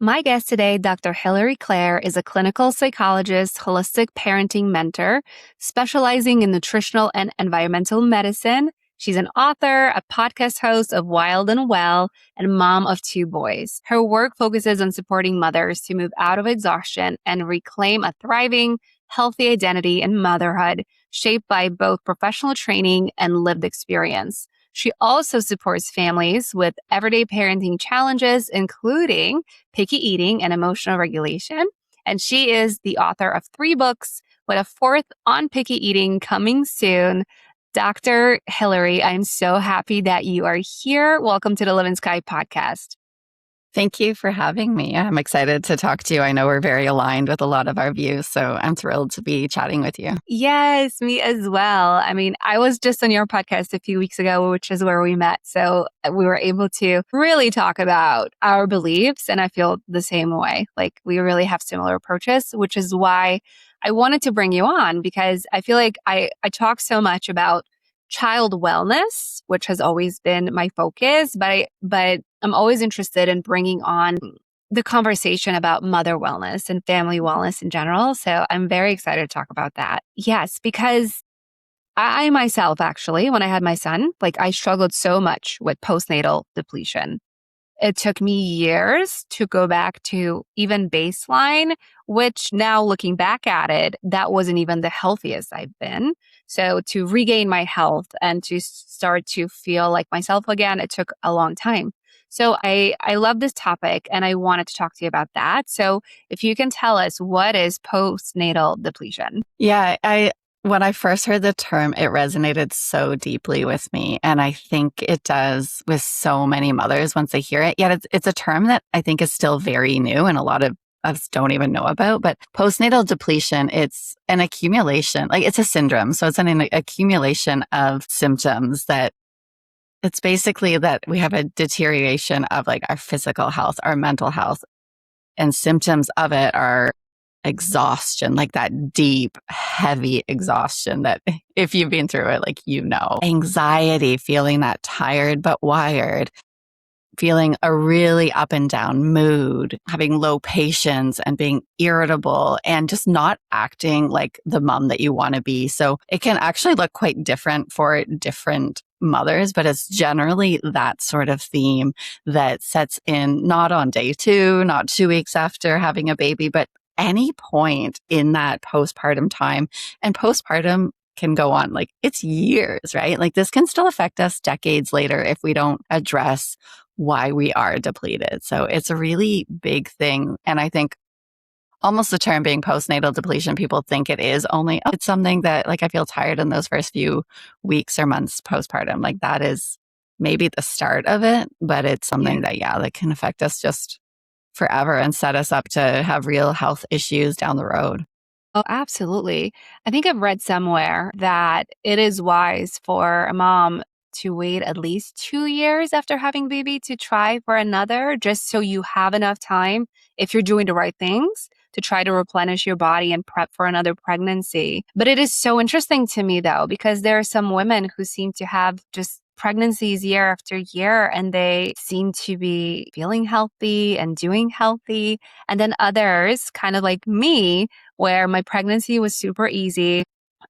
My guest today, Dr. Hilary Claire, is a clinical psychologist, holistic parenting mentor, specializing in nutritional and environmental medicine. She's an author, a podcast host of Wild and Well, and mom of 2 boys. Her work focuses on supporting mothers to move out of exhaustion and reclaim a thriving, healthy identity in motherhood, shaped by both professional training and lived experience. She also supports families with everyday parenting challenges, including picky eating and emotional regulation. And she is the author of 3 books, with a 4th on picky eating coming soon. Dr. Hilary, I'm so happy that you are here. Welcome to the Livin'Sky Podcast. Thank you for having me. I'm excited to talk to you. I know we're very aligned with a lot of our views, so I'm thrilled to be chatting with you. Yes, me as well. I mean, I was just on your podcast a few weeks ago, which is where we met. So we were able to really talk about our beliefs, and I feel the same way. Like we really have similar approaches, which is why I wanted to bring you on, because I feel like I talk so much about child wellness, which has always been my focus, but I'm always interested in bringing on the conversation about mother wellness and family wellness in general. So I'm very excited to talk about that. Yes, because I myself, actually, when I had my son, like I struggled so much with postnatal depletion. It took me years to go back to even baseline, which now looking back at it, that wasn't even the healthiest I've been. So to regain my health and to start to feel like myself again, it took a long time. So I love this topic and I wanted to talk to you about that. So if you can tell us, what is postnatal depletion? Yeah, when I first heard the term, it resonated so deeply with me. And I think it does with so many mothers once they hear it. Yet it's a term that I think is still very new and a lot of us don't even know about. But postnatal depletion, it's an accumulation, like it's a syndrome. So it's an accumulation of symptoms that it's basically that we have a deterioration of like our physical health, our mental health, and symptoms of it are exhaustion, like that deep, heavy exhaustion that if you've been through it, like, anxiety, feeling that tired but wired, feeling a really up and down mood, having low patience and being irritable and just not acting like the mom that you want to be. So it can actually look quite different for different mothers, but it's generally that sort of theme that sets in not on day 2, not 2 weeks after having a baby, but any point in that postpartum time. And postpartum can go on, like it's years, right? Like this can still affect us decades later if we don't address why we are depleted. So it's a really big thing. And I think almost the term being postnatal depletion, people think it is only, it's something that like I feel tired in those first few weeks or months postpartum. Like that is maybe the start of it, but it's something that can affect us just forever and set us up to have real health issues down the road. Oh, absolutely. I think I've read somewhere that it is wise for a mom to wait at least 2 years after having baby to try for another, just so you have enough time, if you're doing the right things, to try to replenish your body and prep for another pregnancy. But it is so interesting to me though, because there are some women who seem to have just pregnancies year after year and they seem to be feeling healthy and doing healthy. And then others, kind of like me, where my pregnancy was super easy.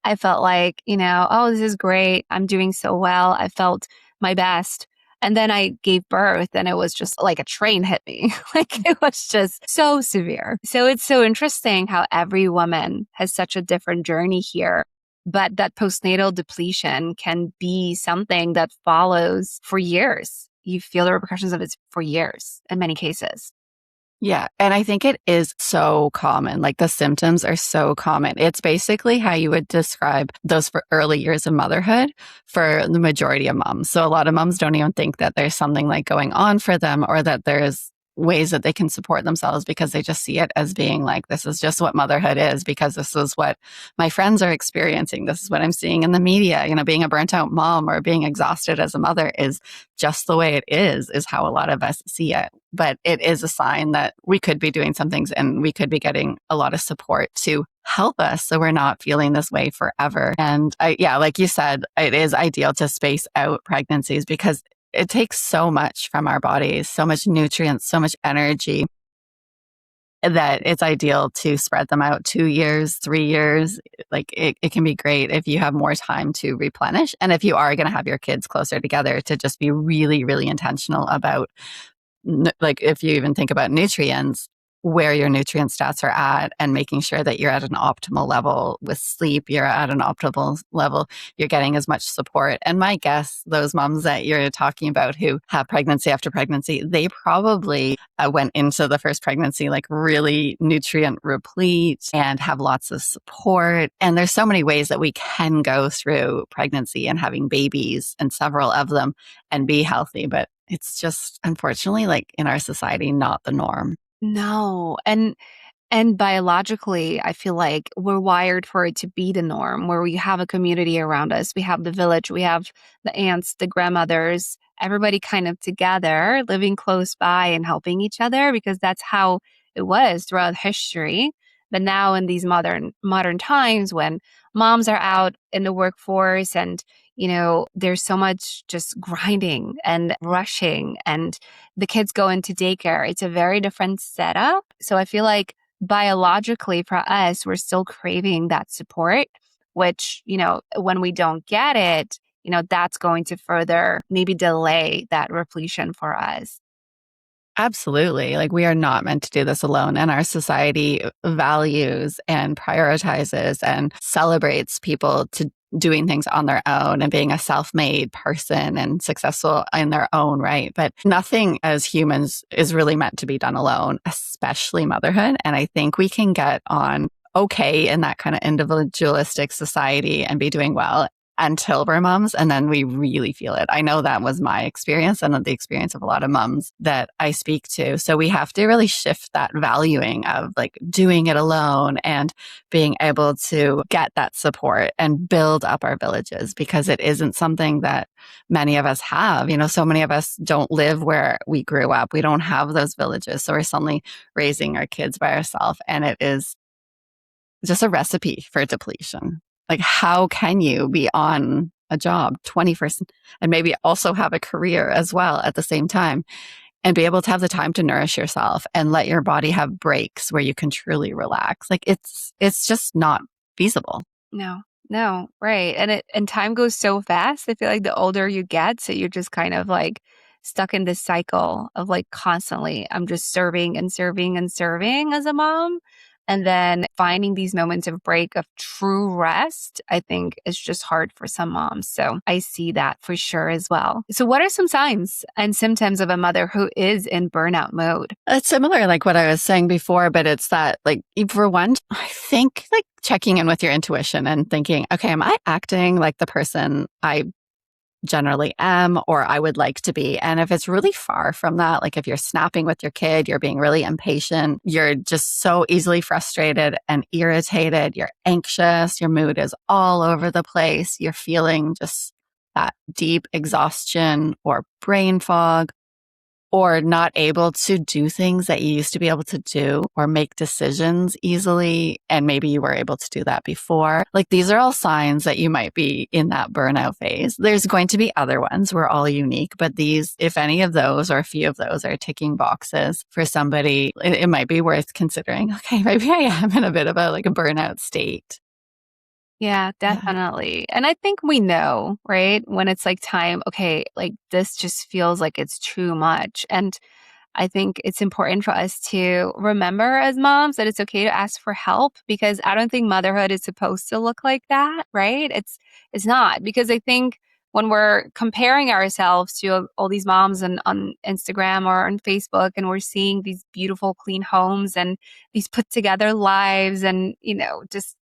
I felt like, oh, this is great. I'm doing so well. I felt my best. And then I gave birth and it was just like a train hit me. Like it was just so severe. So it's so interesting how every woman has such a different journey here. But that postnatal depletion can be something that follows for years. You feel the repercussions of it for years in many cases. Yeah. And I think it is so common. Like the symptoms are so common. It's basically how you would describe those for early years of motherhood for the majority of moms. So a lot of moms don't even think that there's something like going on for them or that there's ways that they can support themselves because they just see it as being like, this is just what motherhood is because this is what my friends are experiencing. This is what I'm seeing in the media. Being a burnt out mom or being exhausted as a mother is just the way it is how a lot of us see it. But it is a sign that we could be doing some things and we could be getting a lot of support to help us so we're not feeling this way forever. And like you said, it is ideal to space out pregnancies because it takes so much from our bodies, so much nutrients, so much energy. that it's ideal to spread them out 2 years, 3 years. Like it can be great if you have more time to replenish. And if you are going to have your kids closer together, to just be really, really intentional about, like, if you even think about nutrients, where your nutrient stats are at, and making sure that you're at an optimal level with sleep, you're at an optimal level, you're getting as much support. And my guess, those moms that you're talking about who have pregnancy after pregnancy, they probably went into the first pregnancy like really nutrient replete and have lots of support. And there's so many ways that we can go through pregnancy and having babies, and several of them, and be healthy. But it's just, unfortunately, like in our society, not the norm. No. And biologically, I feel like we're wired for it to be the norm, where we have a community around us. We have the village, we have the aunts, the grandmothers, everybody kind of together, living close by and helping each other, because that's how it was throughout history. But now in these modern times, when moms are out in the workforce and there's so much just grinding and rushing, and the kids go into daycare, it's a very different setup. So I feel like biologically for us, we're still craving that support, which, when we don't get it, that's going to further maybe delay that repletion for us. Absolutely. Like, we are not meant to do this alone. And our society values and prioritizes and celebrates people to doing things on their own and being a self-made person and successful in their own right. But nothing as humans is really meant to be done alone, especially motherhood. And I think we can get on okay in that kind of individualistic society and be doing well until we're moms, and then we really feel it. I know that was my experience and the experience of a lot of moms that I speak to. So we have to really shift that valuing of like doing it alone and being able to get that support and build up our villages, because it isn't something that many of us have. So many of us don't live where we grew up. We don't have those villages. So we're suddenly raising our kids by ourselves, and it is just a recipe for depletion. Like, how can you be on a job 21st and maybe also have a career as well at the same time, and be able to have the time to nourish yourself and let your body have breaks where you can truly relax? Like, it's just not feasible. No, right. And time goes so fast. I feel like the older you get, so you're just kind of like stuck in this cycle of like constantly, I'm just serving and serving and serving as a mom. And then finding these moments of break, of true rest, I think is just hard for some moms. So I see that for sure as well. So what are some signs and symptoms of a mother who is in burnout mode? It's similar, like what I was saying before, but it's that, like, for one, I think like checking in with your intuition and thinking, okay, am I acting like the person I generally am or I would like to be? And if it's really far from that, like if you're snapping with your kid, you're being really impatient, you're just so easily frustrated and irritated, you're anxious, your mood is all over the place, you're feeling just that deep exhaustion or brain fog, or not able to do things that you used to be able to do or make decisions easily, and maybe you were able to do that before. Like, these are all signs that you might be in that burnout phase. There's going to be other ones. We're all unique, but these, if any of those or a few of those are ticking boxes for somebody, it might be worth considering, okay, maybe I am in a bit of a burnout state. Yeah, definitely. And I think we know, right? When it's like time, okay, like this just feels like it's too much. And I think it's important for us to remember as moms that it's okay to ask for help, because I don't think motherhood is supposed to look like that, right? It's not, because I think when we're comparing ourselves to all these moms on Instagram or on Facebook, and we're seeing these beautiful clean homes and these put together lives and, just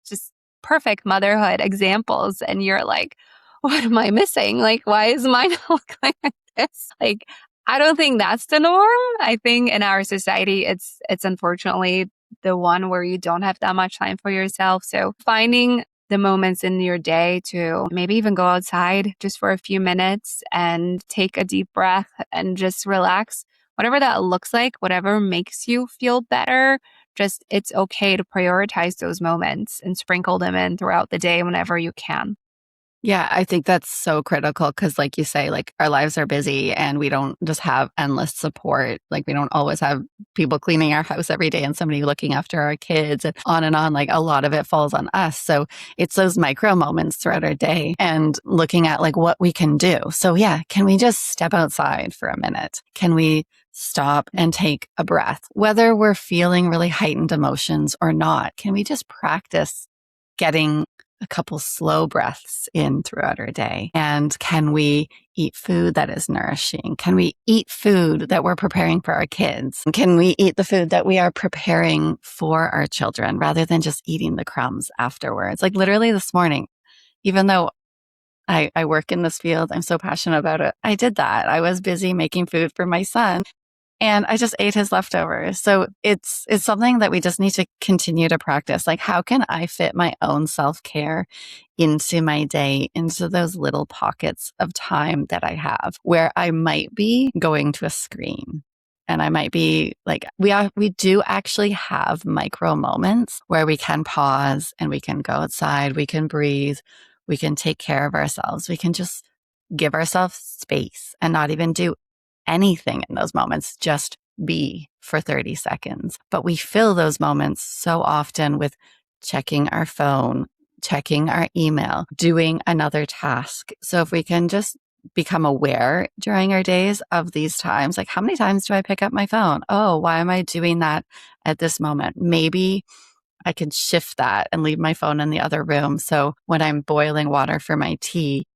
perfect motherhood examples, and you're like, what am I missing? Like, why is mine look like this? Like, I don't think that's the norm. I think in our society, it's unfortunately the one where you don't have that much time for yourself. So finding the moments in your day to maybe even go outside just for a few minutes and take a deep breath and just relax, whatever that looks like, whatever makes you feel better, just it's okay to prioritize those moments and sprinkle them in throughout the day whenever you can. Yeah, I think that's so critical because, like you say, like our lives are busy and we don't just have endless support. Like we don't always have people cleaning our house every day and somebody looking after our kids and on and on. Like a lot of it falls on us. So it's those micro moments throughout our day and looking at like what we can do. So yeah, can we just step outside for a minute? Can we stop and take a breath? Whether we're feeling really heightened emotions or not, can we just practice getting a couple slow breaths in throughout our day? And can we eat food that is nourishing? Can we eat food that we're preparing for our kids? Can we eat the food that we are preparing for our children rather than just eating the crumbs afterwards? Like literally this morning, even though I work in this field, I'm so passionate about it. I did that. I was busy making food for my son and I just ate his leftovers. So it's something that we just need to continue to practice. Like, how can I fit my own self-care into my day, into those little pockets of time that I have where I might be going to a screen? And I might be like, we do actually have micro moments where we can pause and we can go outside, we can breathe, we can take care of ourselves. We can just give ourselves space and not even do anything in those moments, just be for 30 seconds. But we fill those moments so often with checking our phone, checking our email, doing another task. So if we can just become aware during our days of these times, like how many times do I pick up my phone? Oh, why am I doing that at this moment? Maybe I can shift that and leave my phone in the other room. So when I'm boiling water for my tea,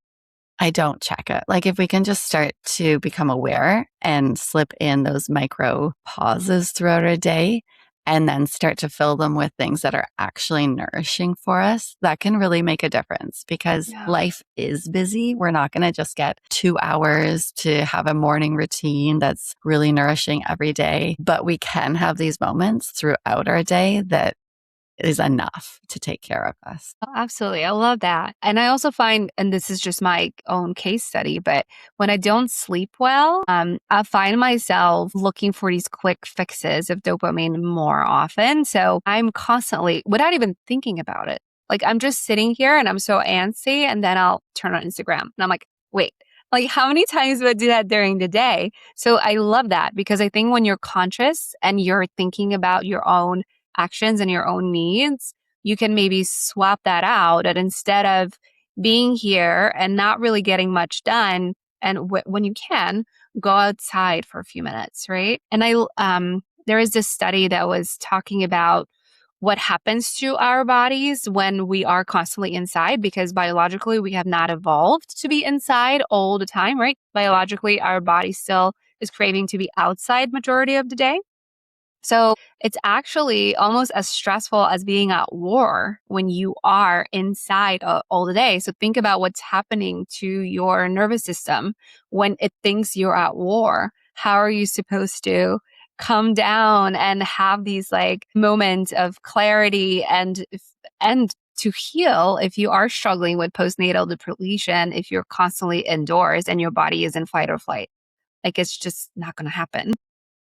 I don't check it. Like if we can just start to become aware and slip in those micro pauses throughout our day and then start to fill them with things that are actually nourishing for us, that can really make a difference because life is busy. We're not going to just get 2 hours to have a morning routine that's really nourishing every day, but we can have these moments throughout our day that is enough to take care of us. Oh, absolutely. I love that. And I also find, and this is just my own case study, but when I don't sleep well, I find myself looking for these quick fixes of dopamine more often. So I'm constantly, without even thinking about it, like I'm just sitting here and I'm so antsy and then I'll turn on Instagram and I'm like, wait, like how many times do I do that during the day? So I love that because I think when you're conscious and you're thinking about your own actions and your own needs, you can maybe swap that out. And instead of being here and not really getting much done, and when you can, go outside for a few minutes, right? And there is this study that was talking about what happens to our bodies when we are constantly inside, because biologically we have not evolved to be inside all the time, right? Biologically, our body still is craving to be outside majority of the day. So it's actually almost as stressful as being at war when you are inside all the day. So think about what's happening to your nervous system when it thinks you're at war. How are you supposed to come down and have these like moments of clarity and to heal if you are struggling with postnatal depletion, if you're constantly indoors and your body is in fight or flight? Like it's just not going to happen.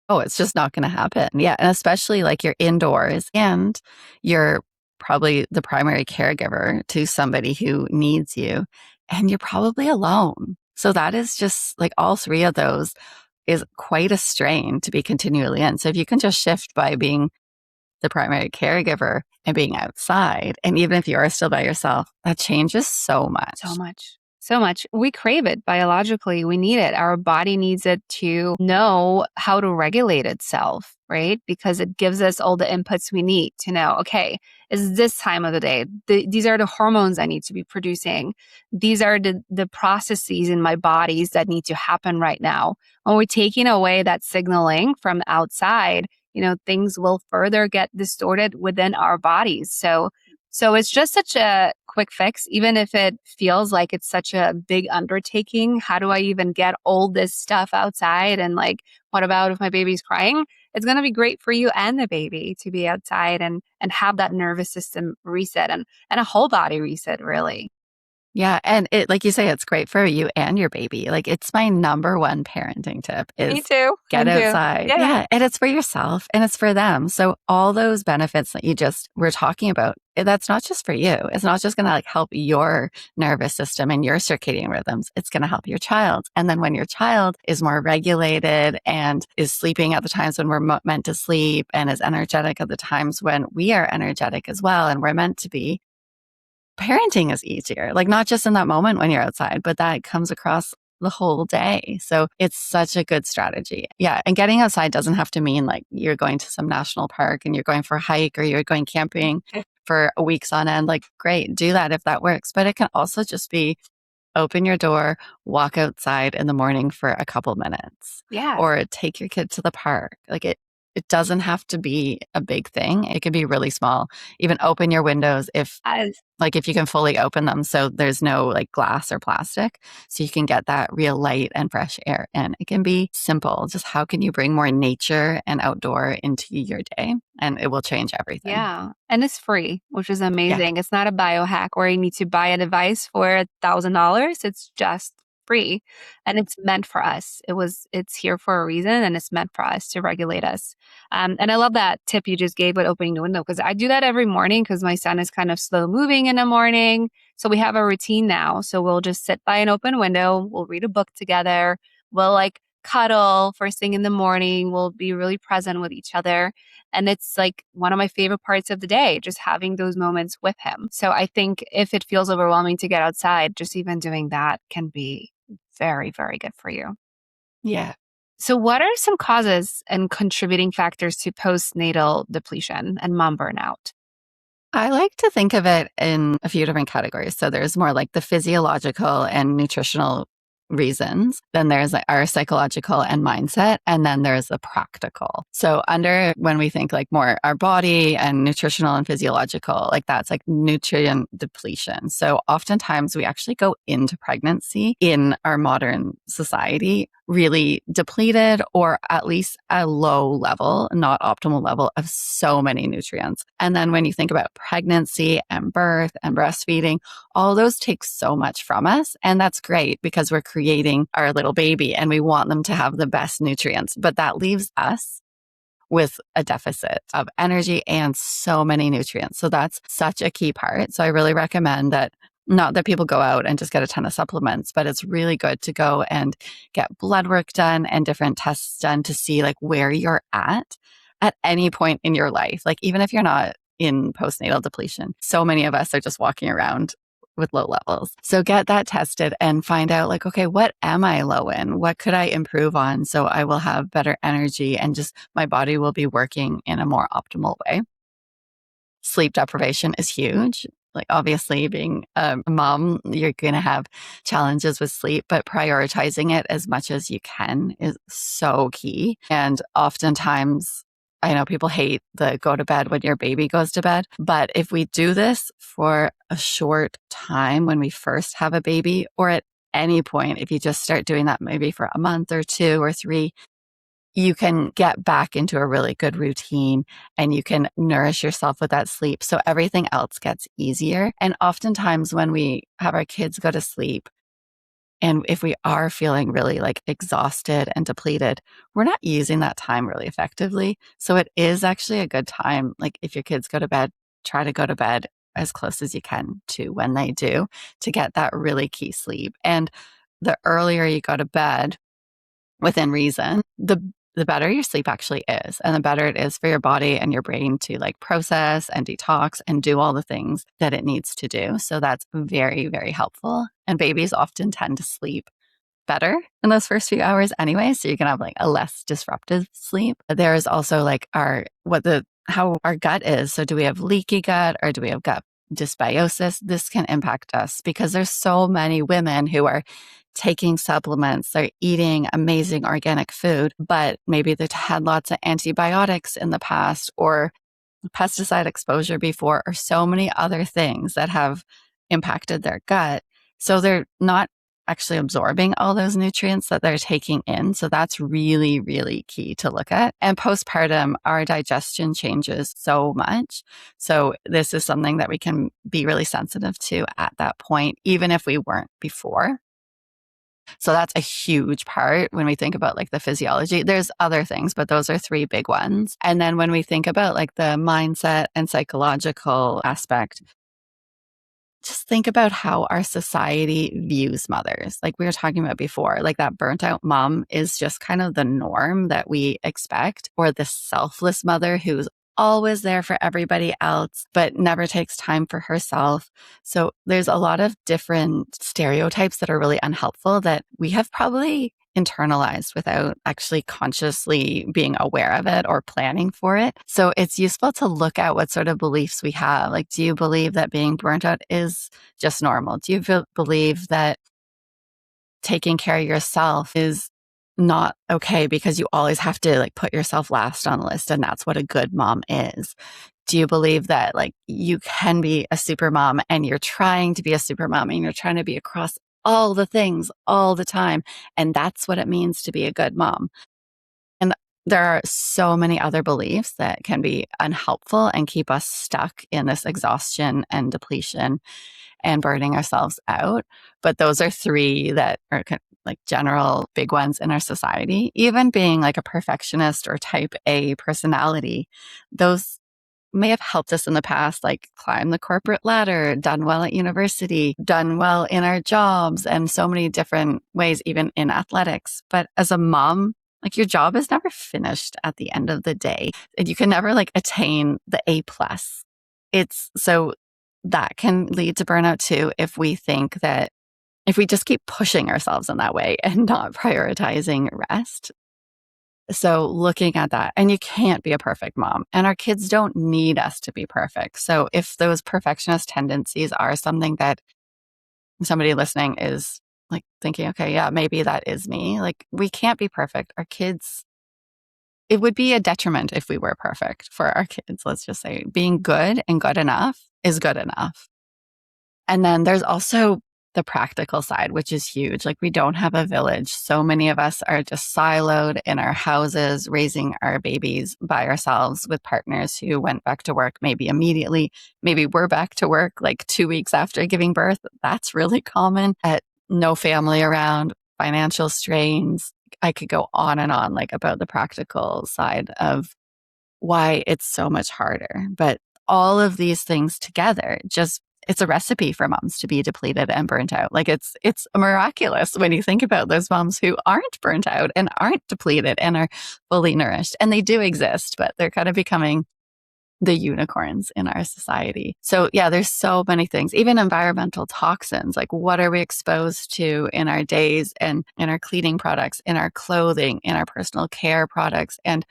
Oh, it's just not going to happen. Yeah. And especially like you're indoors and you're probably the primary caregiver to somebody who needs you and you're probably alone. So that is just like all three of those is quite a strain to be continually in. So if you can just shift by being the primary caregiver and being outside, and even if you are still by yourself, that changes so much. So much. So much. We crave it biologically. We need it. Our body needs it to know how to regulate itself, right? Because it gives us all the inputs we need to know, okay, is this time of the day? These are the hormones I need to be producing. These are the processes in my bodies that need to happen right now. When we're taking away that signaling from outside, things will further get distorted within our bodies. So it's just such a quick fix, even if it feels like it's such a big undertaking. How do I even get all this stuff outside? And like, what about if my baby's crying? It's going to be great for you and the baby to be outside and have that nervous system reset and a whole body reset, really. Yeah. And it, like you say, it's great for you and your baby. Like it's my number one parenting tip Me is too. get Me too. outside. Yeah. Yeah. And it's for yourself and it's for them. So all those benefits that you just were talking about, that's not just for you. It's not just going to like help your nervous system and your circadian rhythms. It's going to help your child. And then when your child is more regulated and is sleeping at the times when we're meant to sleep and is energetic at the times when we are energetic as well and we're meant to be, parenting is easier, like not just in that moment when you're outside, but that comes across the whole day. So it's such a good strategy. Yeah. And getting outside doesn't have to mean like you're going to some national park and you're going for a hike or you're going camping for weeks on end. Like, great, do that if that works. But it can also just be open your door, walk outside in the morning for a couple minutes, Yeah. or take your kid to the park. Like it doesn't have to be a big thing. It can be really small. Even open your windows if you can fully open them so there's no like glass or plastic, so you can get that real light and fresh air in. It can be simple. Just how can you bring more nature and outdoor into your day? And it will change everything. Yeah. And it's free, which is Yeah. amazing. It's not a biohack where you need to buy a device for $1,000. It's just free and it's meant for us. It's here for a reason and it's meant for us to regulate us. And I love that tip you just gave with opening the window because I do that every morning because my son is kind of slow moving in the morning. So we have a routine now. So we'll just sit by an open window. We'll read a book together. We'll like cuddle first thing in the morning. We'll be really present with each other. And it's like one of my favorite parts of the day, just having those moments with him. So I think if it feels overwhelming to get outside, just even doing that can be very, very good for you. Yeah. So, what are some causes and contributing factors to postnatal depletion and mom burnout? I like to think of it in a few different categories. So there's more like the physiological and nutritional reasons. Then there's like our psychological and mindset. And then there's the practical. So under when we think like more our body and nutritional and physiological, like that's like nutrient depletion. So oftentimes we actually go into pregnancy in our modern society really depleted or at least a low level, not optimal level of so many nutrients. And then when you think about pregnancy and birth and breastfeeding, all those take so much from us. And that's great because we're creating our little baby and we want them to have the best nutrients. But that leaves us with a deficit of energy and so many nutrients. So that's such a key part. So I really recommend that. Not that people go out and just get a ton of supplements, but it's really good to go and get blood work done and different tests done to see like where you're at any point in your life. Like even if you're not in postnatal depletion, so many of us are just walking around with low levels. So get that tested and find out like, okay, what am I low in? What could I improve on so I will have better energy and just my body will be working in a more optimal way. Sleep deprivation is huge. Like obviously being a mom, you're going to have challenges with sleep, but prioritizing it as much as you can is so key. And oftentimes I know people hate the go to bed when your baby goes to bed, but if we do this for a short time when we first have a baby or at any point, if you just start doing that maybe for a month or 2 or 3, you can get back into a really good routine and you can nourish yourself with that sleep. So everything else gets easier. And oftentimes when we have our kids go to sleep, and if we are feeling really like exhausted and depleted, we're not using that time really effectively. So it is actually a good time. Like if your kids go to bed, try to go to bed as close as you can to when they do to get that really key sleep. And the earlier you go to bed, within reason, the better your sleep actually is. And the better it is for your body and your brain to like process and detox and do all the things that it needs to do. So that's very, very helpful. And babies often tend to sleep better in those first few hours anyway. So you can have like a less disruptive sleep. There is also like how our gut is. So do we have leaky gut or do we have gut dysbiosis? This can impact us because there's so many women who are taking supplements, they're eating amazing organic food, but maybe they've had lots of antibiotics in the past or pesticide exposure before, or so many other things that have impacted their gut. So they're not actually absorbing all those nutrients that they're taking in. So that's really, really key to look at. And postpartum, our digestion changes so much. So this is something that we can be really sensitive to at that point, even if we weren't before. So that's a huge part when we think about like the physiology. There's other things, but those are three big ones. And then when we think about like the mindset and psychological aspect, just think about how our society views mothers. Like we were talking about before, like that burnt out mom is just kind of the norm that we expect, or the selfless mother who's always there for everybody else, but never takes time for herself. So there's a lot of different stereotypes that are really unhelpful that we have probably internalized without actually consciously being aware of it or planning for it. So it's useful to look at what sort of beliefs we have. Like, do you believe that being burnt out is just normal? Do you believe that taking care of yourself is not okay because you always have to like put yourself last on the list and that's what a good mom is? Do you believe that like you can be a super mom and you're trying to be a super mom and you're trying to be across all the things all the time, and that's what it means to be a good mom? And there are so many other beliefs that can be unhelpful and keep us stuck in this exhaustion and depletion and burning ourselves out. But those are three that are kind of like general big ones in our society. Even being like a perfectionist or type A personality, those may have helped us in the past, like climb the corporate ladder, done well at university, done well in our jobs, and so many different ways, even in athletics. But as a mom, like your job is never finished at the end of the day, and you can never like attain the A plus. It's so that can lead to burnout too if we think that if we just keep pushing ourselves in that way and not prioritizing rest. So looking at that, and you can't be a perfect mom, and our kids don't need us to be perfect. So if those perfectionist tendencies are something that somebody listening is like thinking, okay, yeah, maybe that is me. Like we can't be perfect. Our kids, it would be a detriment if we were perfect for our kids. Let's just say being good and good enough is good enough. And then there's also the practical side, which is huge. Like we don't have a village. So many of us are just siloed in our houses, raising our babies by ourselves with partners who went back to work maybe immediately. Maybe we're back to work like 2 weeks after giving birth. That's really common. At no family around, financial strains. I could go on and on like about the practical side of why it's so much harder. But all of these things together just it's a recipe for moms to be depleted and burnt out. Like it's miraculous when you think about those moms who aren't burnt out and aren't depleted and are fully nourished. And they do exist, but they're kind of becoming the unicorns in our society. So yeah, there's so many things, even environmental toxins. Like what are we exposed to in our days and in our cleaning products, in our clothing, in our personal care products? And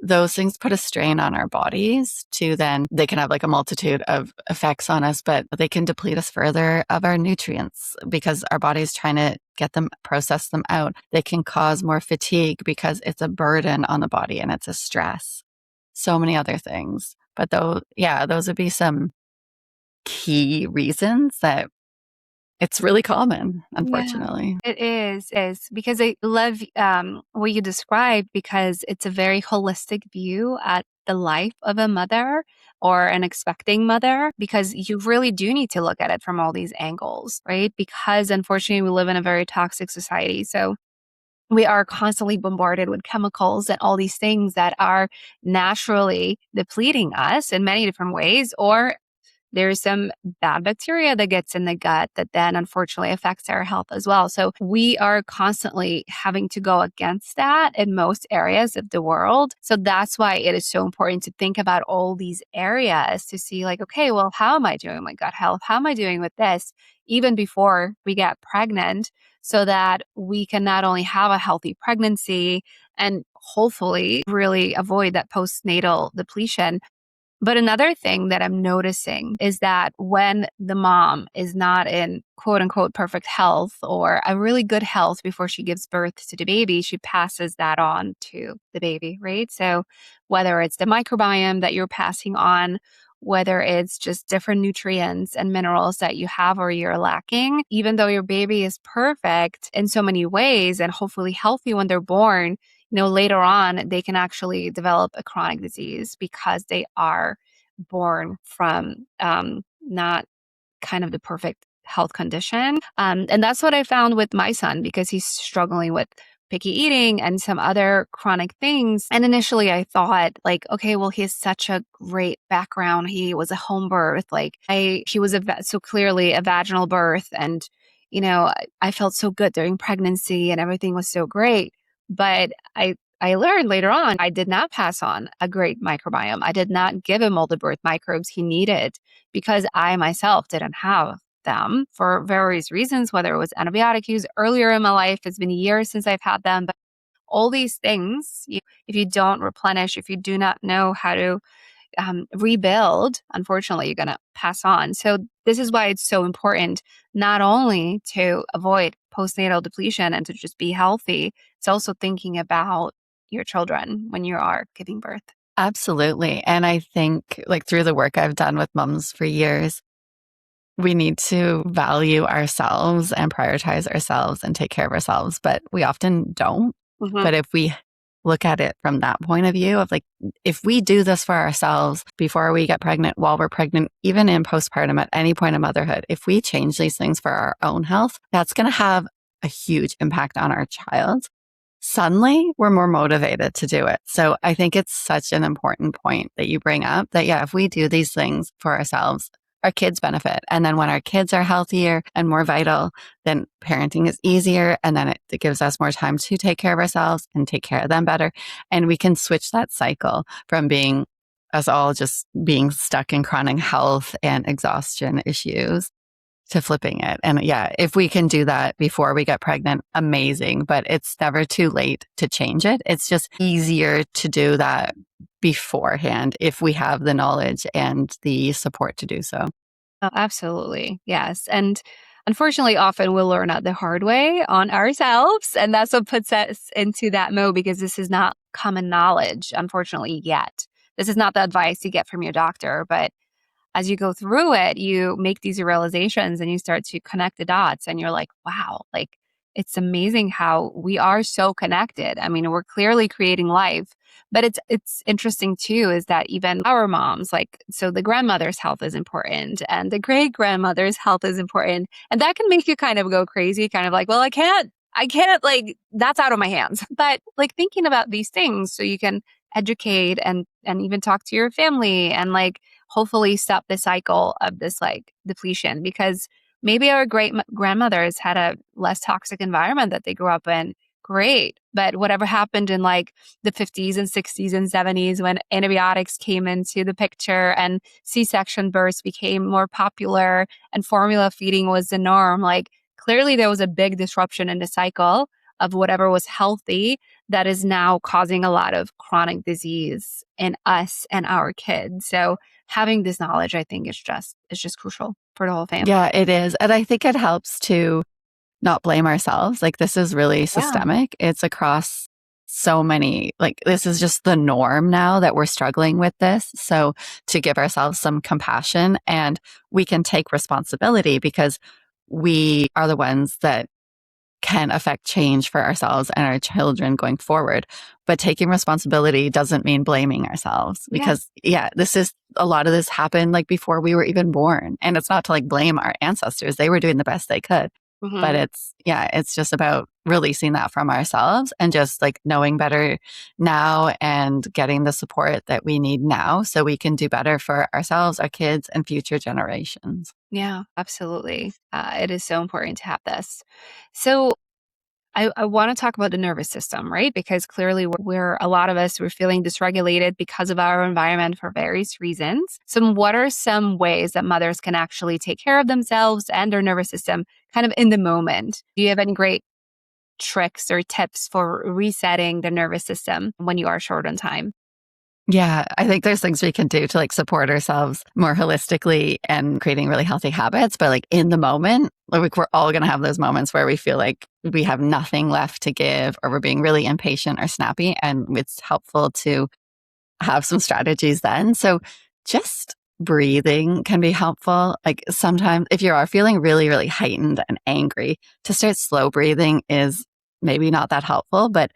those things put a strain on our bodies to then they can have like a multitude of effects on us, but they can deplete us further of our nutrients because our body's trying to get them, process them out. They can cause more fatigue because it's a burden on the body and it's a stress. So many other things. But those would be some key reasons that it's really common, unfortunately. Yeah, it is because I love what you described because it's a very holistic view at the life of a mother or an expecting mother, because you really do need to look at it from all these angles, right? Because unfortunately, we live in a very toxic society. So we are constantly bombarded with chemicals and all these things that are naturally depleting us in many different ways, or there's some bad bacteria that gets in the gut that then unfortunately affects our health as well. So we are constantly having to go against that in most areas of the world. So that's why it is so important to think about all these areas to see like, okay, well, how am I doing with my gut health? How am I doing with this? Even before we get pregnant, so that we can not only have a healthy pregnancy and hopefully really avoid that postnatal depletion. But another thing that I'm noticing is that when the mom is not in quote unquote perfect health or a really good health before she gives birth to the baby, she passes that on to the baby, right? So whether it's the microbiome that you're passing on whether it's just different nutrients and minerals that you have or you're lacking, even though your baby is perfect in so many ways and hopefully healthy when they're born, later on, they can actually develop a chronic disease because they are born from not kind of the perfect health condition. And that's what I found with my son because he's struggling with picky eating and some other chronic things. And initially I thought like, okay, well, he has such a great background. He was a home birth. He was so clearly a vaginal birth. And, I felt so good during pregnancy and everything was so great. But I learned later on, I did not pass on a great microbiome. I did not give him all the birth microbes he needed because I myself didn't have them for various reasons, whether it was antibiotic use earlier in my life. It's been years since I've had them. But all these things, if you don't replenish, if you do not know how to rebuild, unfortunately, you're going to pass on. So this is why it's so important, not only to avoid postnatal depletion and to just be healthy, it's also thinking about your children when you are giving birth. Absolutely. And I think like through the work I've done with moms for years, we need to value ourselves and prioritize ourselves and take care of ourselves, but we often don't. Mm-hmm. But if we look at it from that point of view of like, if we do this for ourselves before we get pregnant, while we're pregnant, even in postpartum at any point of motherhood, if we change these things for our own health, that's going to have a huge impact on our child. Suddenly, we're more motivated to do it. So I think it's such an important point that you bring up that, yeah, if we do these things for ourselves, our kids benefit. And then when our kids are healthier and more vital, then parenting is easier. And then it gives us more time to take care of ourselves and take care of them better. And we can switch that cycle from being us all just being stuck in chronic health and exhaustion issues to flipping it. And yeah, if we can do that before we get pregnant, amazing. But it's never too late to change it. It's just easier to do that beforehand if we have the knowledge and the support to do so. Oh, absolutely. Yes. And unfortunately, often we'll learn out the hard way on ourselves. And that's what puts us into that mode because this is not common knowledge, unfortunately, yet. This is not the advice you get from your doctor, but as you go through it, you make these realizations and you start to connect the dots and you're like, wow, like it's amazing how we are so connected. I mean, we're clearly creating life, but it's interesting too, is that even our moms, like, so the grandmother's health is important and the great grandmother's health is important. And that can make you kind of go crazy, kind of like, well, I can't, like, that's out of my hands. But like thinking about these things so you can educate and even talk to your family and like, hopefully stop the cycle of this like depletion because maybe our great grandmothers had a less toxic environment that they grew up in. Great. But whatever happened in like the 50s and 60s and 70s when antibiotics came into the picture and C-section births became more popular and formula feeding was the norm, like clearly there was a big disruption in the cycle of whatever was healthy that is now causing a lot of chronic disease in us and our kids. So having this knowledge, I think, is just crucial for the whole family. Yeah, it is. And I think it helps to not blame ourselves. Like this is really systemic. Yeah. It's across so many, like this is just the norm now that we're struggling with this. So to give ourselves some compassion and we can take responsibility because we are the ones that can affect change for ourselves and our children going forward. But taking responsibility doesn't mean blaming ourselves because this is a lot of this happened like before we were even born. And it's not to like blame our ancestors. They were doing the best they could. Mm-hmm. But it's just about releasing that from ourselves and just like knowing better now and getting the support that we need now so we can do better for ourselves, our kids, and future generations. Yeah, absolutely. It is so important to have this. So I want to talk about the nervous system, right? Because clearly we're a lot of us, we're feeling dysregulated because of our environment for various reasons. So what are some ways that mothers can actually take care of themselves and their nervous system kind of in the moment? Do you have any great tricks or tips for resetting the nervous system when you are short on time? Yeah, I think there's things we can do to like support ourselves more holistically and creating really healthy habits. But like in the moment, like we're all going to have those moments where we feel like we have nothing left to give or we're being really impatient or snappy. And it's helpful to have some strategies then. So just breathing can be helpful. Like sometimes if you are feeling really, really heightened and angry, to start slow breathing is maybe not that helpful, but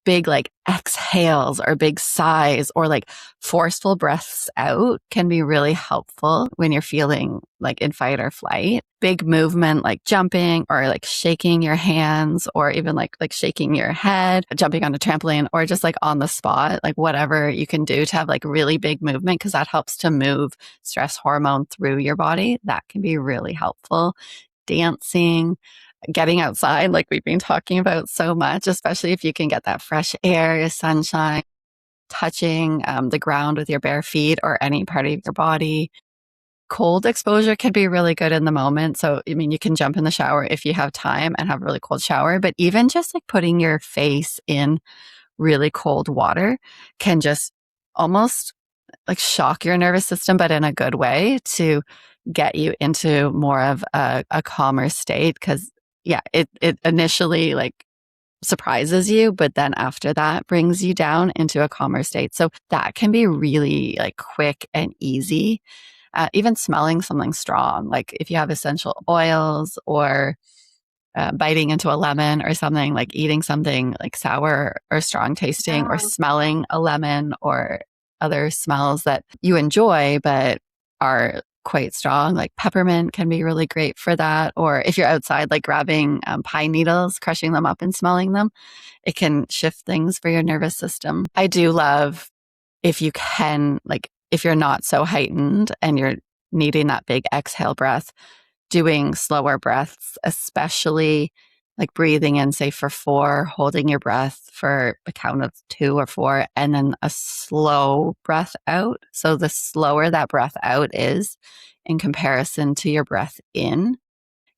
big like exhales or big sighs or like forceful breaths out can be really helpful when you're feeling like in fight or flight. Big movement like jumping or like shaking your hands or even like shaking your head, jumping on a trampoline or just like on the spot, like whatever you can do to have like really big movement because that helps to move stress hormone through your body. That can be really helpful. Dancing, getting outside, like we've been talking about so much, especially if you can get that fresh air, sunshine, touching the ground with your bare feet or any part of your body. Cold exposure can be really good in the moment. So, I mean, you can jump in the shower if you have time and have a really cold shower, but even just like putting your face in really cold water can just almost like shock your nervous system, but in a good way to get you into more of a calmer state. Cause yeah, it initially like surprises you, but then after that brings you down into a calmer state. So that can be really like quick and easy. Even smelling something strong, like if you have essential oils or biting into a lemon or something, like eating something like sour or strong tasting or smelling a lemon or other smells that you enjoy but are quite strong, like peppermint can be really great for that. Or if you're outside, like grabbing pine needles, crushing them up and smelling them, it can shift things for your nervous system. I do love if you can, like if you're not so heightened and you're needing that big exhale breath, doing slower breaths, especially like breathing in, say for 4, holding your breath for a count of 2 or 4, and then a slow breath out. So the slower that breath out is in comparison to your breath in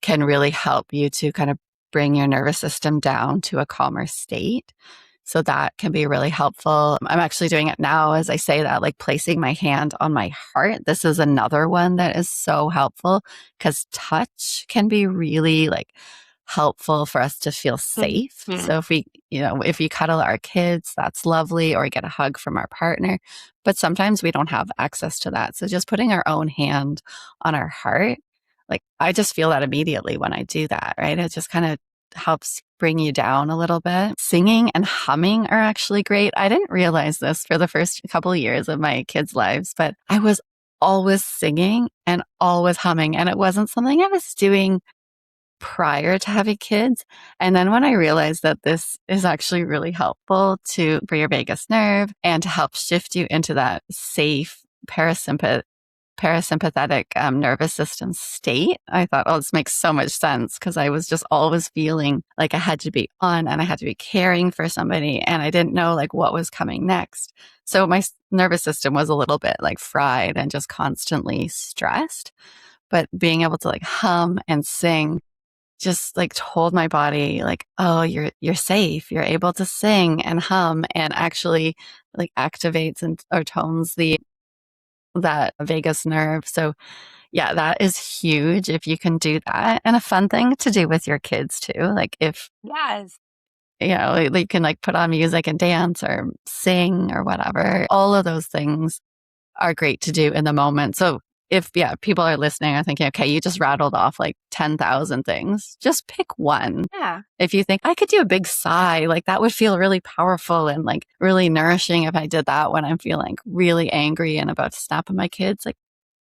can really help you to kind of bring your nervous system down to a calmer state. So that can be really helpful. I'm actually doing it now as I say that, like placing my hand on my heart. This is another one that is so helpful because touch can be really like helpful for us to feel safe. Mm-hmm. So if we, if you cuddle our kids, that's lovely, or get a hug from our partner. But sometimes we don't have access to that. So just putting our own hand on our heart, like I just feel that immediately when I do that, right? It just kind of helps bring you down a little bit. Singing and humming are actually great. I didn't realize this for the first couple of years of my kids' lives, but I was always singing and always humming. And it wasn't something I was doing prior to having kids. And then when I realized that this is actually really helpful for your vagus nerve and to help shift you into that safe parasympathetic nervous system state, I thought, oh, this makes so much sense because I was just always feeling like I had to be on and I had to be caring for somebody and I didn't know like what was coming next. So my nervous system was a little bit like fried and just constantly stressed. But being able to like hum and sing just like told my body like, oh, you're safe. You're able to sing and hum and actually like activates or tones that vagus nerve. So yeah, that is huge if you can do that. And a fun thing to do with your kids too. Like if, Yes. you can like put on music and dance or sing or whatever. All of those things are great to do in the moment. So if people are listening are thinking, okay, you just rattled off like 10,000 things, just pick one. Yeah. If you think I could do a big sigh, like that would feel really powerful and like really nourishing if I did that when I'm feeling really angry and about to snap at my kids, like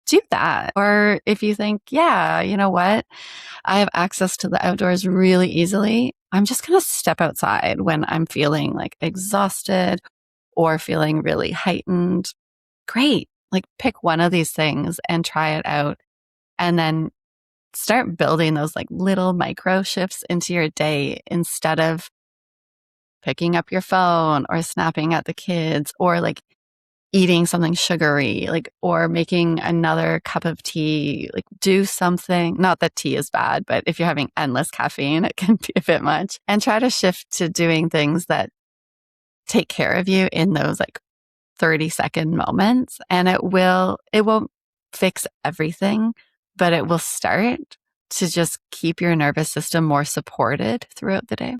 do that. Or if you think, yeah, you know what? I have access to the outdoors really easily. I'm just going to step outside when I'm feeling like exhausted or feeling really heightened. Great. Like pick one of these things and try it out and then start building those like little micro shifts into your day instead of picking up your phone or snapping at the kids or like eating something sugary, like, or making another cup of tea, like do something, not that tea is bad, but if you're having endless caffeine, it can be a bit much, and try to shift to doing things that take care of you in those like 30-second moments. And it won't fix everything, but it will start to just keep your nervous system more supported throughout the day.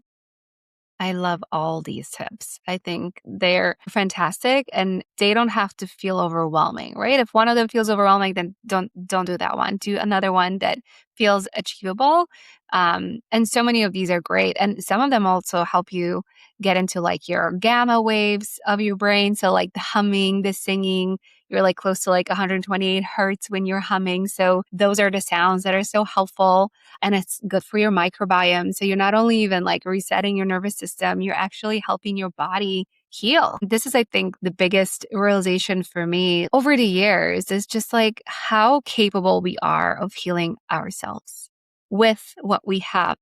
I love all these tips. I think they're fantastic and they don't have to feel overwhelming, right? If one of them feels overwhelming, then don't do that one. Do another one that feels achievable. And so many of these are great. And some of them also help you get into like your gamma waves of your brain. So like the humming, the singing, you're like close to like 128 hertz when you're humming. So those are the sounds that are so helpful and it's good for your microbiome. So you're not only even like resetting your nervous system, you're actually helping your body heal. This is, I think, the biggest realization for me over the years is just like how capable we are of healing ourselves with what we have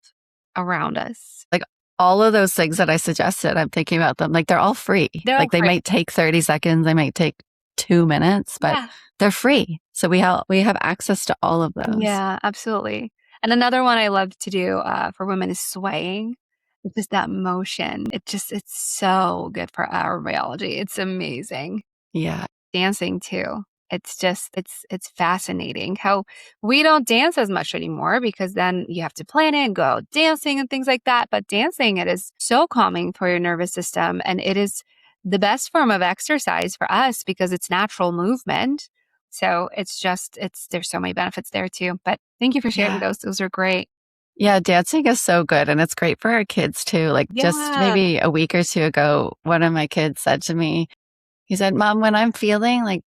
around us. Like all of those things that I suggested, I'm thinking about them. Like they're all free. They're all Like they free. might take 30 seconds, they might take 2 minutes, but Yeah. they're free. So we have access to all of those. Yeah, absolutely. And another one I love to do for women is swaying. It's just that motion. It's so good for our biology. It's amazing. Yeah. Dancing too. It's fascinating how we don't dance as much anymore because then you have to plan it and go out dancing and things like that. But dancing, it is so calming for your nervous system. And it is the best form of exercise for us because it's natural movement. So there's so many benefits there too. But thank you for sharing Yeah. those. Those are great. Yeah, dancing is so good and it's great for our kids too. Like just Yeah. maybe a week or two ago, one of my kids said to me, he said, Mom, when I'm feeling like,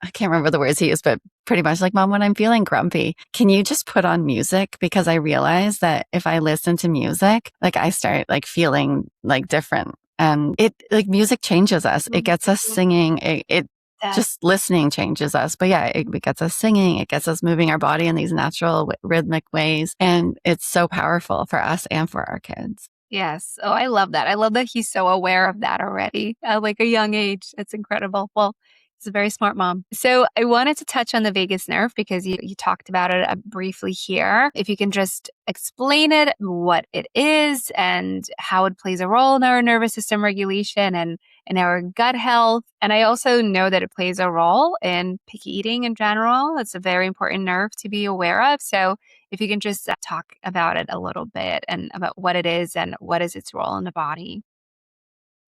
I can't remember the words he used, but pretty much like, Mom, when I'm feeling grumpy, can you just put on music? Because I realize that if I listen to music, like I start like feeling like different. And it like music changes us. It gets us singing. It just listening changes us. But yeah, it gets us singing. It gets us moving our body in these natural rhythmic ways. And it's so powerful for us and for our kids. Yes. Oh, I love that. I love that he's so aware of that already at like a young age. It's incredible. Well, he's a very smart mom. So I wanted to touch on the vagus nerve because you talked about it briefly here. If you can just explain it, what it is and how it plays a role in our nervous system regulation and in our gut health. And I also know that it plays a role in picky eating in general. It's a very important nerve to be aware of. So if you can just talk about it a little bit and about what it is and what is its role in the body.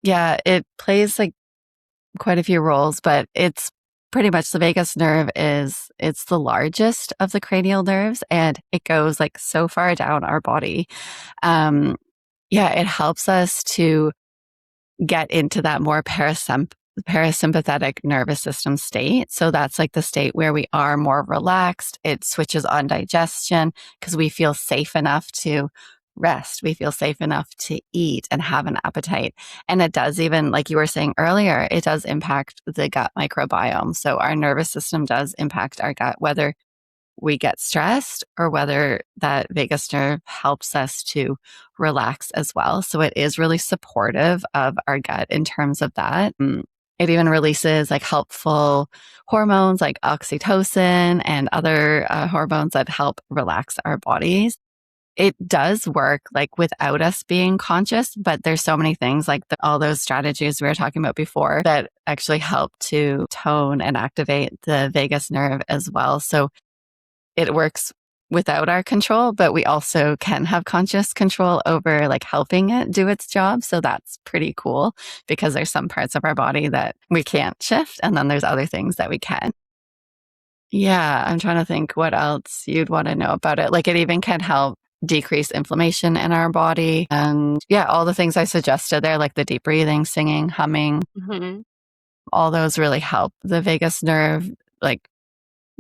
Yeah, it plays like quite a few roles, but it's pretty much the vagus nerve it's the largest of the cranial nerves and it goes like so far down our body. Yeah, it helps us to get into that more parasympathetic nervous system state. So that's like the state where we are more relaxed. It switches on digestion because we feel safe enough to rest. We feel safe enough to eat and have an appetite. And it does even, like you were saying earlier, it does impact the gut microbiome. So our nervous system does impact our gut, whether we get stressed or whether that vagus nerve helps us to relax as well. So it is really supportive of our gut in terms of that. It even releases like helpful hormones like oxytocin and other hormones that help relax our bodies. It does work like without us being conscious, but there's so many things like all those strategies we were talking about before that actually help to tone and activate the vagus nerve as well. So it works without our control, but we also can have conscious control over like helping it do its job. So that's pretty cool because there's some parts of our body that we can't shift. And then there's other things that we can. Yeah, I'm trying to think what else you'd want to know about it. Like it even can help decrease inflammation in our body. And yeah, all the things I suggested there, like the deep breathing, singing, humming, all those really help the vagus nerve like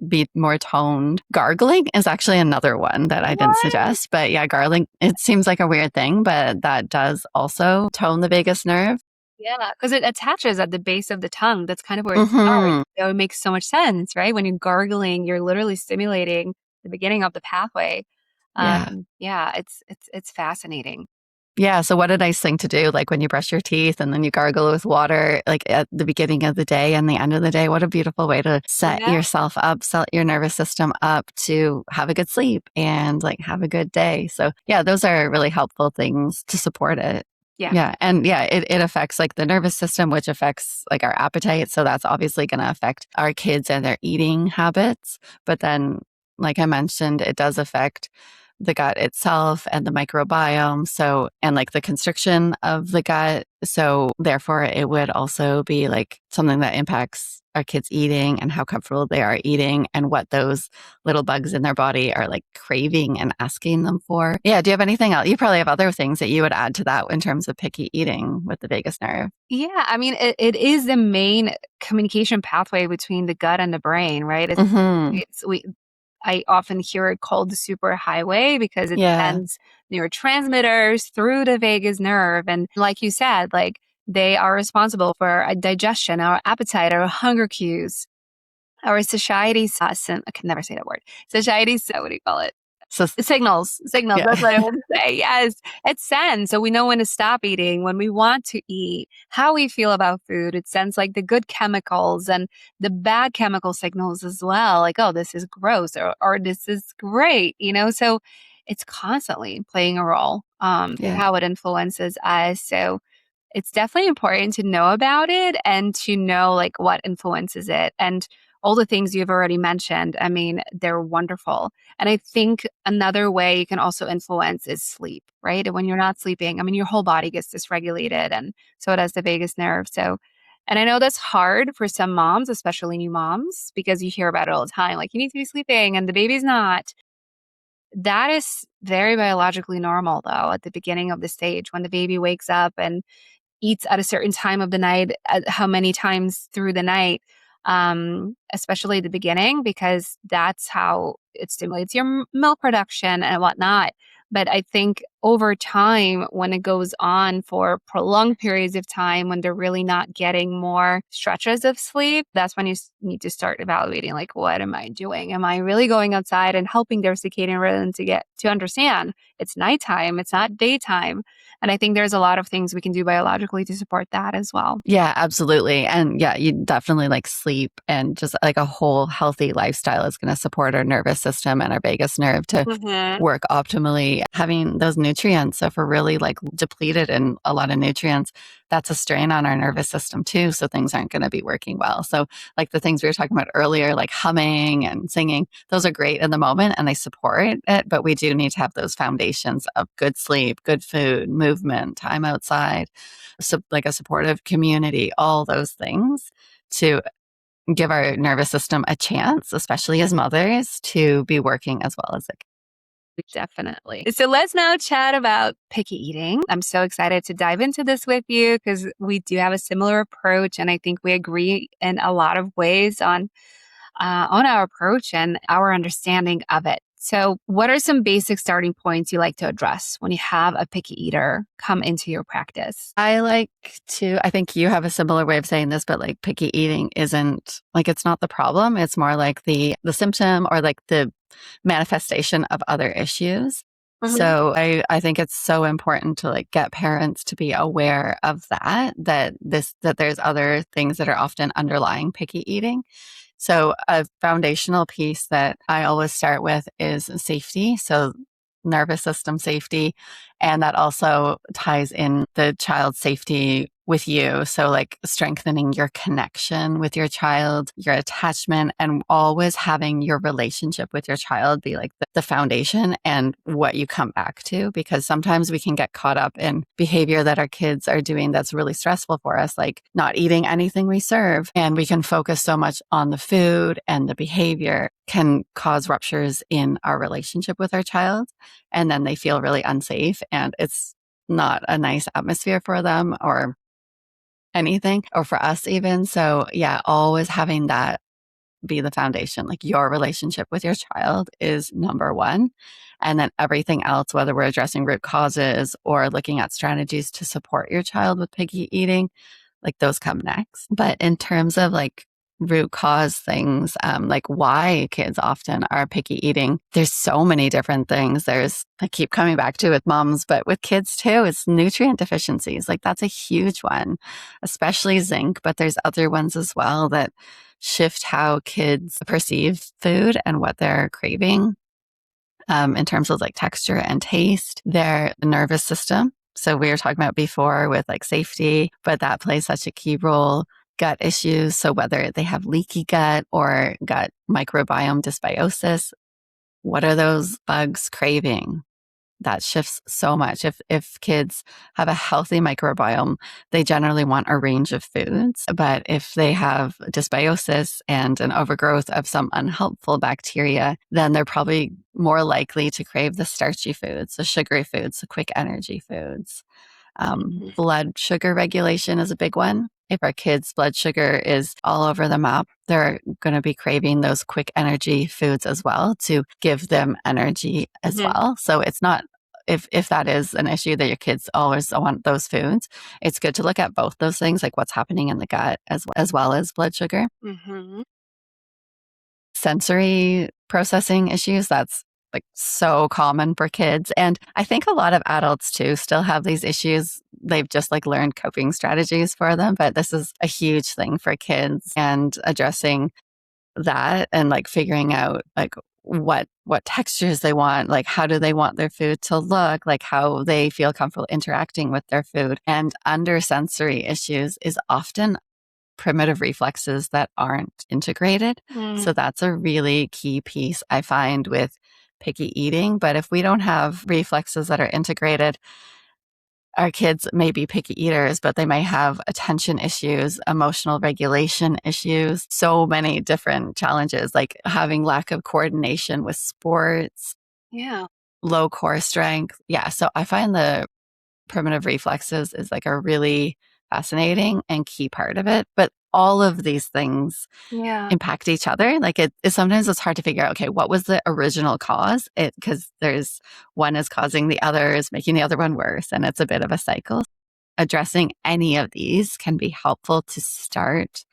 be more toned. Gargling is actually another one that I didn't suggest. But yeah, gargling, it seems like a weird thing, but that does also tone the vagus nerve. Yeah, because it attaches at the base of the tongue. That's kind of where it starts. So it makes so much sense, right? When you're gargling, you're literally stimulating the beginning of the pathway. Yeah. Yeah, it's fascinating. Yeah. So what a nice thing to do. Like when you brush your teeth and then you gargle with water, like at the beginning of the day and the end of the day, what a beautiful way to set yourself up, set your nervous system up to have a good sleep and like have a good day. So yeah, those are really helpful things to support it. Yeah. And yeah, it affects like the nervous system, which affects like our appetite. So that's obviously going to affect our kids and their eating habits. But then, like I mentioned, it does affect the gut itself and the microbiome. So, and like the constriction of the gut. So therefore it would also be like something that impacts our kids eating and how comfortable they are eating and what those little bugs in their body are like craving and asking them for. Yeah. Do you have anything else? You probably have other things that you would add to that in terms of picky eating with the vagus nerve. Yeah, I mean, it is the main communication pathway between the gut and the brain, right? Mm-hmm. I often hear it called the superhighway because it Yeah. sends neurotransmitters through the vagus nerve. And like you said, like they are responsible for our digestion, our appetite, our hunger cues, our satiety. I can never say that word. Satiety. So what do you call it? So, Signals. yeah. That's what I want to say. Yes. It sends. So we know when to stop eating, when we want to eat, how we feel about food. It sends like the good chemicals and the bad chemical signals as well. Like, oh, this is gross or this is great, So it's constantly playing a role in Yeah. how it influences us. So it's definitely important to know about it and to know like what influences it. And all the things you've already mentioned, I mean, they're wonderful. And I think another way you can also influence is sleep, right? And when you're not sleeping, I mean, your whole body gets dysregulated and so does the vagus nerve. So, and I know that's hard for some moms, especially new moms, because you hear about it all the time. Like, you need to be sleeping and the baby's not. That is very biologically normal, though, at the beginning of the stage when the baby wakes up and eats at a certain time of the night, how many times through the night, especially at the beginning, because that's how it stimulates your milk production and whatnot. But I think over time, when it goes on for prolonged periods of time, when they're really not getting more stretches of sleep, that's when you need to start evaluating, like, what am I doing? Am I really going outside and helping their circadian rhythm to understand it's nighttime, it's not daytime? And I think there's a lot of things we can do biologically to support that as well. Yeah, absolutely. And yeah, you definitely like sleep and just like a whole healthy lifestyle is going to support our nervous system and our vagus nerve to Mm-hmm. work optimally. Having those nutrients, so if we're really like depleted in a lot of nutrients, that's a strain on our nervous system too. So things aren't going to be working well. So like the things we were talking about earlier, like humming and singing, those are great in the moment and they support it. But we do need to have those foundations of good sleep, good food, movement, time outside, so like a supportive community, all those things to give our nervous system a chance, especially as mothers, to be working as well as it can. Definitely. So let's now chat about picky eating. I'm so excited to dive into this with you because we do have a similar approach, and I think we agree in a lot of ways on our approach and our understanding of it. So, what are some basic starting points you like to address when you have a picky eater come into your practice? I think you have a similar way of saying this, but like picky eating isn't like, it's not the problem. It's more like the symptom or like the manifestation of other issues. Mhm. So I think it's so important to like get parents to be aware of that there's other things that are often underlying picky eating. So a foundational piece that I always start with is safety. So nervous system safety. And that also ties in the child's safety with you. So like strengthening your connection with your child, your attachment, and always having your relationship with your child be like the foundation and what you come back to. Because sometimes we can get caught up in behavior that our kids are doing that's really stressful for us, like not eating anything we serve. And we can focus so much on the food, and the behavior can cause ruptures in our relationship with our child. And then they feel really unsafe, and it's not a nice atmosphere for them or anything, or for us even. So yeah, always having that be the foundation. Like your relationship with your child is number one. And then everything else, whether we're addressing root causes or looking at strategies to support your child with picky eating, like those come next. But in terms of like root cause things, like why kids often are picky eating, there's so many different things. I keep coming back to with moms, but with kids too, it's nutrient deficiencies. Like that's a huge one, especially zinc, but there's other ones as well that shift how kids perceive food and what they're craving, in terms of like texture and taste, their nervous system. So we were talking about before with like safety, but that plays such a key role. Gut issues. So whether they have leaky gut or gut microbiome dysbiosis, What are those bugs craving? That shifts so much. If kids have a healthy microbiome, they generally want a range of foods. But if they have dysbiosis and an overgrowth of some unhelpful bacteria, then they're probably more likely to crave the starchy foods, the sugary foods, the quick energy foods. Blood sugar regulation is a big one. If our kids' blood sugar is all over the map, they're going to be craving those quick energy foods as well to give them energy as well. So it's not, if that is an issue that your kids always want those foods, it's good to look at both those things, like what's happening in the gut as well as blood sugar. Sensory processing issues, that's like so common for kids. And I think a lot of adults too still have these issues. They've just like learned coping strategies for them, but this is a huge thing for kids, and addressing that and like figuring out like what textures they want, like how do they want their food to look, like how they feel comfortable interacting with their food. And under sensory issues is often primitive reflexes that aren't integrated. So that's a really key piece I find with picky eating. But if we don't have reflexes that are integrated, our kids may be picky eaters, but they may have attention issues, emotional regulation issues, so many different challenges, like having lack of coordination with sports, low core strength. Yeah. So I find the primitive reflexes is like a really fascinating and key part of it. But all of these things impact each other. Like sometimes it's hard to figure out, okay, what was the original cause? Because there's one is causing the other, is making the other one worse. And it's a bit of a cycle. Addressing any of these can be helpful to start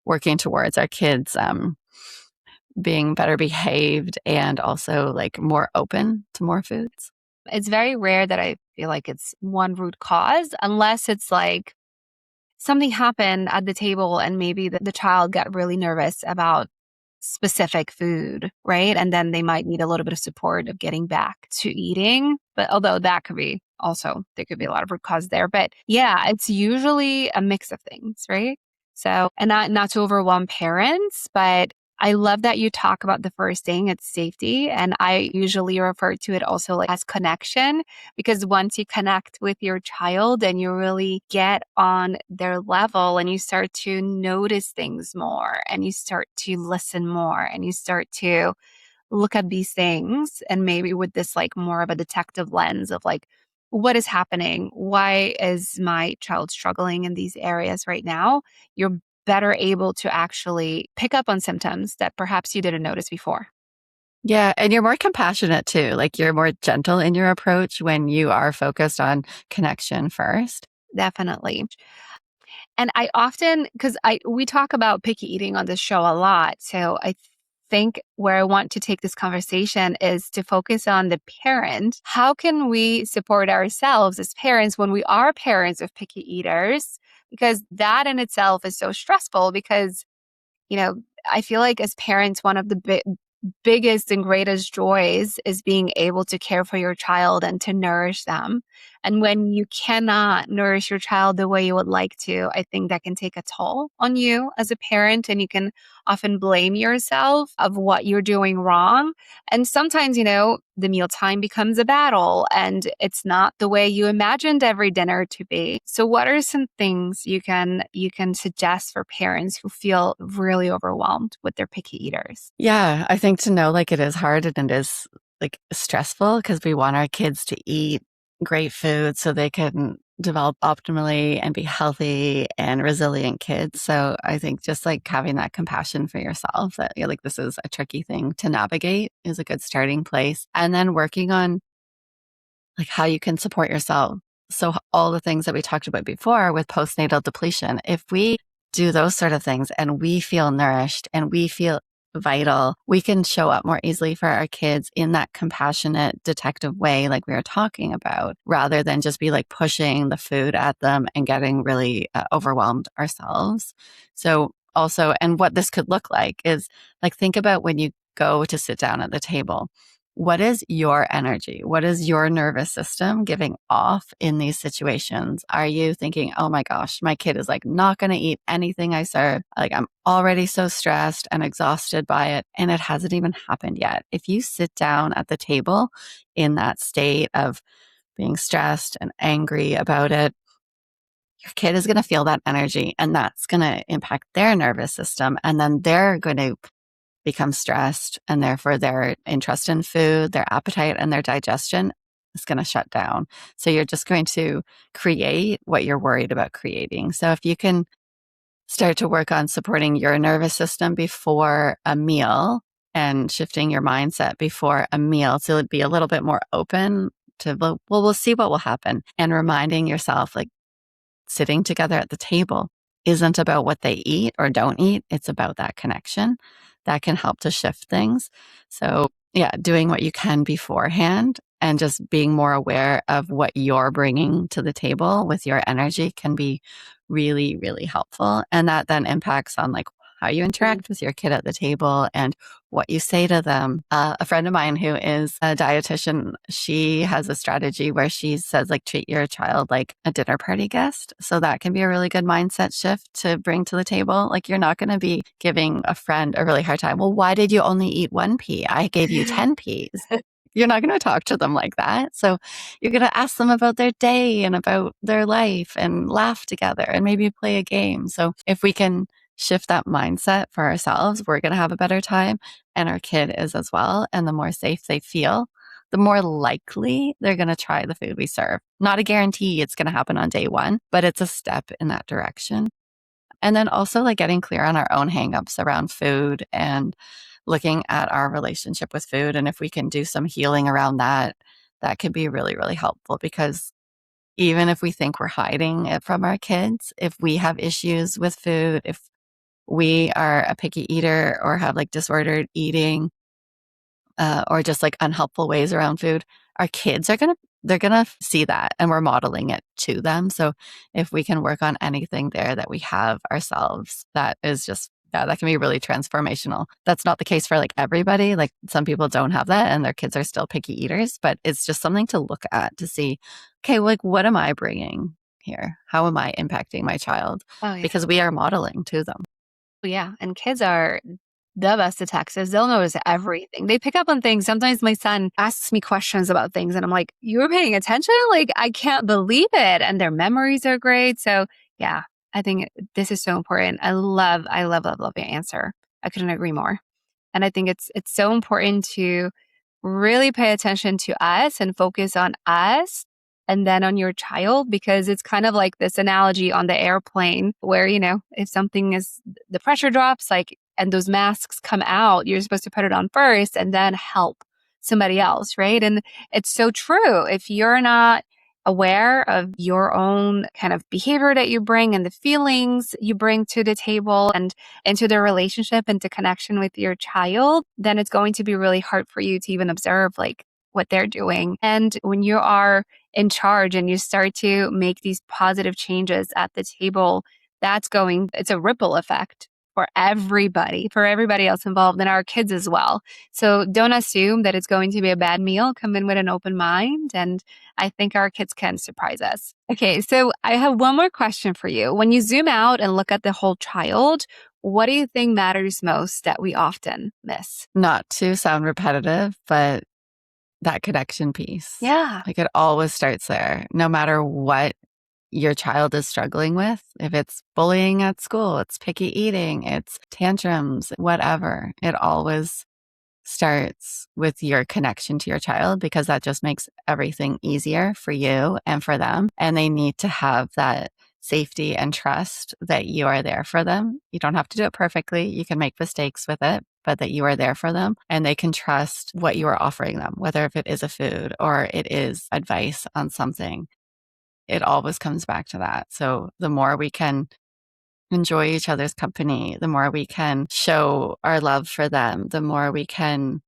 working towards our kids being better behaved and also like more open to more foods. It's very rare that I feel like it's one root cause, unless it's like something happened at the table and maybe the child got really nervous about specific food, right? And then they might need a little bit of support of getting back to eating. But although that could be also, there could be a lot of root cause there. But yeah, it's usually a mix of things, right? So, and not to overwhelm parents, but I love that you talk about the first thing, it's safety. And I usually refer to it also like as connection, because once you connect with your child and you really get on their level and you start to notice things more and you start to listen more and you start to look at these things and maybe with this like more of a detective lens of like, what is happening? Why is my child struggling in these areas right now? You're better able to actually pick up on symptoms that perhaps you didn't notice before. Yeah. And you're more compassionate too. Like you're more gentle in your approach when you are focused on connection first. Definitely. And I often, because we talk about picky eating on this show a lot. So I think where I want to take this conversation is to focus on the parent. How can we support ourselves as parents when we are parents of picky eaters? Because that in itself is so stressful because, I feel like as parents, one of the biggest and greatest joys is being able to care for your child and to nourish them. And when you cannot nourish your child the way you would like to, I think that can take a toll on you as a parent, and you can often blame yourself of what you're doing wrong. And sometimes, the mealtime becomes a battle and it's not the way you imagined every dinner to be. So what are some things you can suggest for parents who feel really overwhelmed with their picky eaters? Yeah, I think to know like it is hard and it is like stressful because we want our kids to eat great food so they can develop optimally and be healthy and resilient kids. So I think just like having that compassion for yourself that you're like, this is a tricky thing to navigate is a good starting place. And then working on like how you can support yourself. So all the things that we talked about before with postnatal depletion, if we do those sort of things and we feel nourished and we feel vital, we can show up more easily for our kids in that compassionate, detective way, like we were talking about, rather than just be like pushing the food at them and getting really overwhelmed ourselves. So also, and what this could look like is like, think about when you go to sit down at the table. what is your energy? What is your nervous system giving off in these situations? Are you thinking, oh my gosh, my kid is like not going to eat anything I serve. Like I'm already so stressed and exhausted by it, and it hasn't even happened yet. If you sit down at the table in that state of being stressed and angry about it, your kid is going to feel that energy, and that's going to impact their nervous system. And then they're going to become stressed, and therefore their interest in food, their appetite, and their digestion is going to shut down. So you're just going to create what you're worried about creating. So if you can start to work on supporting your nervous system before a meal and shifting your mindset before a meal to be a little bit more open to, well, we'll see what will happen, and reminding yourself, like, sitting together at the table isn't about what they eat or don't eat. It's about that connection that can help to shift things. So yeah, doing what you can beforehand and just being more aware of what you're bringing to the table with your energy can be really, really helpful. And that then impacts on like how you interact with your kid at the table and what you say to them. A friend of mine who is a dietitian, she has a strategy where she says, like, treat your child like a dinner party guest. So that can be a really good mindset shift to bring to the table. Like, you're not going to be giving a friend a really hard time. Well, why did you only eat 1 pea? I gave you 10 peas. You're not going to talk to them like that. So you're going to ask them about their day and about their life and laugh together and maybe play a game. So if we can shift that mindset for ourselves, we're going to have a better time, and our kid is as well. And the more safe they feel, the more likely they're going to try the food we serve. Not a guarantee it's going to happen on day one, but it's a step in that direction. And then also like getting clear on our own hangups around food and looking at our relationship with food. And if we can do some healing around that, that could be really, really helpful, because even if we think we're hiding it from our kids, if we have issues with food, if we are a picky eater or have like disordered eating, or just like unhelpful ways around food, our kids are they're gonna see that, and we're modeling it to them. So if we can work on anything there that we have ourselves, that is just, yeah, that can be really transformational. That's not the case for like everybody. Like some people don't have that and their kids are still picky eaters, but it's just something to look at to see, okay, like what am I bringing here? How am I impacting my child? Oh, yeah. Because we are modeling to them. Yeah. And kids are the best detectives. They'll notice everything. They pick up on things. Sometimes my son asks me questions about things and I'm like, you were paying attention? Like, I can't believe it. And their memories are great. So yeah, I think this is so important. I love, love your answer. I couldn't agree more. And I think it's so important to really pay attention to us and focus on us and then on your child, because it's kind of like this analogy on the airplane where, if something is, the pressure drops, like, and those masks come out, you're supposed to put it on first and then help somebody else, right? And it's so true. If you're not aware of your own kind of behavior that you bring and the feelings you bring to the table and into the relationship and to connection with your child, then it's going to be really hard for you to even observe like what they're doing. And when you are in charge and you start to make these positive changes at the table, it's a ripple effect for everybody else involved and our kids as well. So don't assume that it's going to be a bad meal. Come in with an open mind. And I think our kids can surprise us. Okay. So I have one more question for you. When you zoom out and look at the whole child, what do you think matters most that we often miss? Not to sound repetitive, but that connection piece. Yeah. Like it always starts there, no matter what your child is struggling with. If it's bullying at school, it's picky eating, it's tantrums, whatever, it always starts with your connection to your child, because that just makes everything easier for you and for them. And they need to have that safety and trust that you are there for them. You don't have to do it perfectly. You can make mistakes with it, but that you are there for them and they can trust what you are offering them, whether if it is a food or it is advice on something. It always comes back to that. So the more we can enjoy each other's company, the more we can show our love for them, the more we can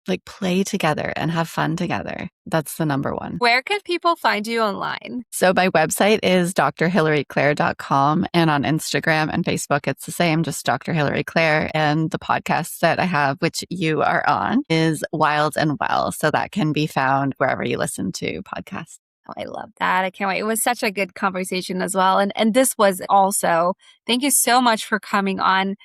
like play together and have fun together. That's the number one. Where can people find you online? So my website is drhilaryclaire.com, and on Instagram and Facebook, it's the same, just Dr. Hilary Claire. And the podcast that I have, which you are on, is Wild and Well. So that can be found wherever you listen to podcasts. Oh, I love that. I can't wait. It was such a good conversation as well. And this was also, thank you so much for coming on.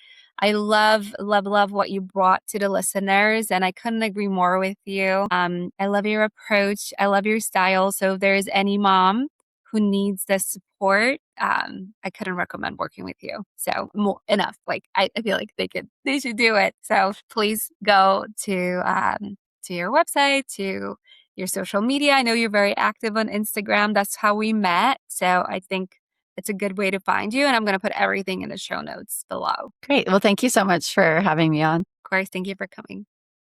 I love what you brought to the listeners, and I couldn't agree more with you. I love your approach. I love your style. So if there's any mom who needs the support, I couldn't recommend working with you. So enough. Like I feel like they should do it. So please go to your website, to your social media. I know you're very active on Instagram. That's how we met. So I think it's a good way to find you. And I'm going to put everything in the show notes below. Great. Well, thank you so much for having me on. Of course, thank you for coming.